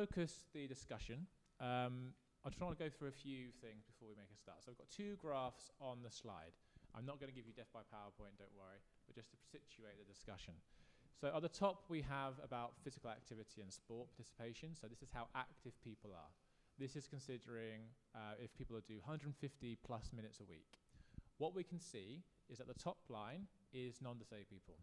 focus the discussion, I just want to go through a few things before we make a start. So I've got two graphs on the slide. I'm not going to give you death by PowerPoint, don't worry, but just to situate the discussion. So at the top, we have about physical activity and sport participation. So this is how active people are. This is considering if people do 150 plus minutes a week. What we can see is that the top line is non-disabled people.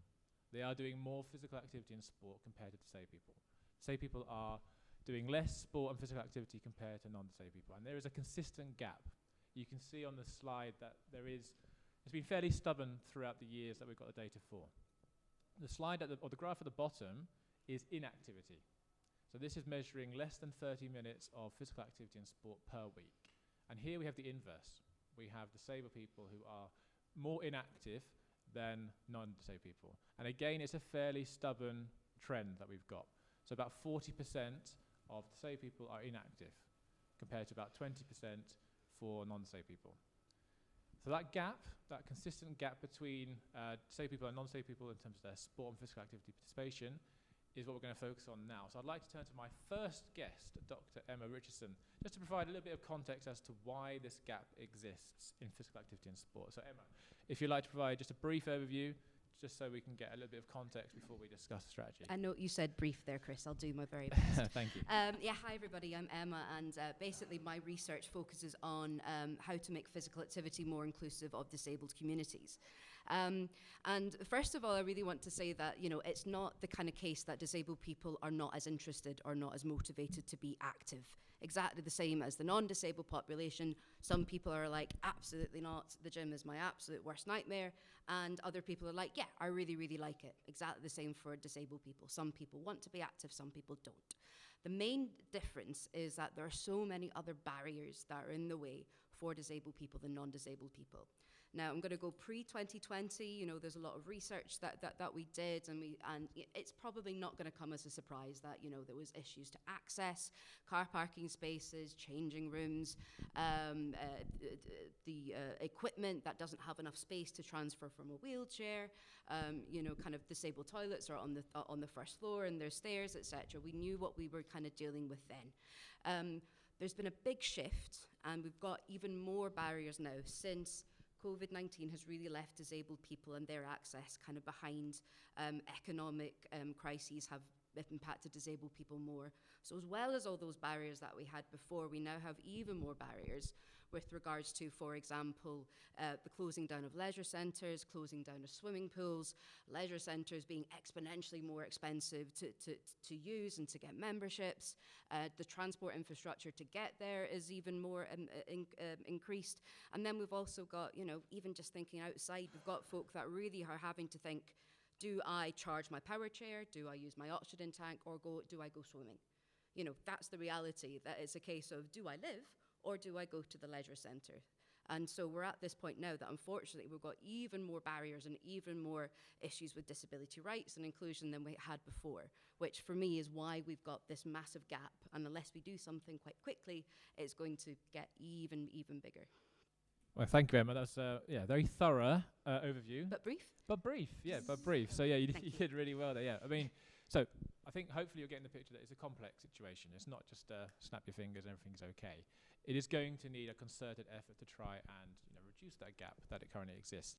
They are doing more physical activity and sport compared to disabled people. Disabled people are doing less sport and physical activity compared to non-disabled people. And there is a consistent gap. You can see on the slide that it's been fairly stubborn throughout the years that we've got the data for. The slide or the graph at the bottom is inactivity. So this is measuring less than 30 minutes of physical activity and sport per week. And here we have the inverse. We have disabled people who are more inactive than non-disabled people. And again, it's a fairly stubborn trend that we've got. So about 40% of disabled people are inactive, compared to about 20% for non-disabled people. So that gap, that consistent gap between disabled people and non-disabled people in terms of their sport and physical activity participation is what we're going to focus on now. So I'd like to turn to my first guest, Dr. Emma Richardson, just to provide a little bit of context as to why this gap exists in physical activity and sport. So Emma, if you'd like to provide just a brief overview, just so we can get a little bit of context before we discuss strategy. I know you said brief there, Chris. I'll do my very best. Thank you. Hi everybody, I'm Emma, and basically my research focuses on how to make physical activity more inclusive of disabled communities. And first of all, I really want to say that, it's not the kind of case that disabled people are not as interested or not as motivated to be active. Exactly the same as the non-disabled population. Some people are like, absolutely not, the gym is my absolute worst nightmare. And other people are like, yeah, I really, really like it. Exactly the same for disabled people. Some people want to be active, some people don't. The main difference is that there are so many other barriers that are in the way for disabled people than non-disabled people. Now, I'm going to go pre-2020. There's a lot of research that we did, and it's probably not going to come as a surprise that, there was issues to access car parking spaces, changing rooms, the equipment that doesn't have enough space to transfer from a wheelchair, kind of disabled toilets are on the first floor and there's stairs, etc. We knew what we were kind of dealing with then. There's been a big shift, and we've got even more barriers now since COVID-19 has really left disabled people and their access kind of behind. Economic crises have impacted disabled people more. So as well as all those barriers that we had before, we now have even more barriers with regards to, for example, the closing down of leisure centres, closing down of swimming pools, leisure centres being exponentially more expensive to use and to get memberships. The transport infrastructure to get there is even more increased. And then we've also got, even just thinking outside, we've got folk that really are having to think, do I charge my power chair? Do I use my oxygen tank? Or do I go swimming? That's the reality, that it's a case of, do I live or do I go to the leisure centre? And so we're at this point now that unfortunately we've got even more barriers and even more issues with disability rights and inclusion than we had before, which for me is why we've got this massive gap. And unless we do something quite quickly, it's going to get even bigger. Well, thank you, Emma. That's a very thorough overview. But brief? But brief. So yeah, you did really well there. Yeah, I mean, so I think hopefully you're getting the picture that it's a complex situation. It's not just snap your fingers and everything's okay. It is going to need a concerted effort to try and reduce that gap that it currently exists.